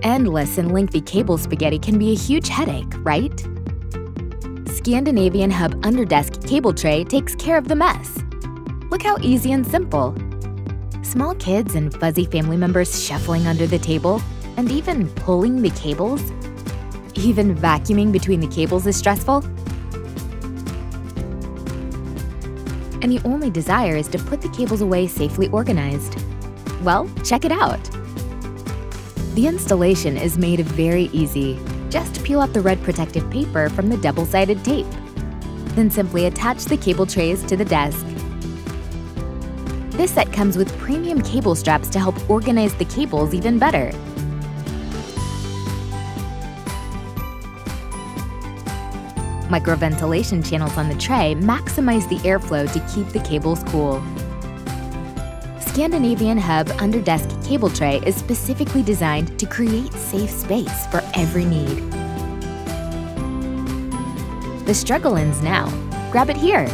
Endless and lengthy cable spaghetti can be a huge headache, right? Scandinavian Hub Underdesk Cable Tray takes care of the mess. Look how easy and simple. Small kids and fuzzy family members shuffling under the table, and even pulling the cables. Even vacuuming between the cables is stressful. And the only desire is to put the cables away safely organized. Well, check it out. The installation is made very easy. Just peel off the red protective paper from the double-sided tape. Then simply attach the cable trays to the desk. This set comes with premium cable straps to help organize the cables even better. Microventilation channels on the tray maximize the airflow to keep the cables cool. Scandinavian Hub Underdesk Cable Tray is specifically designed to create safe space for every need. The struggle ends now. Grab it here.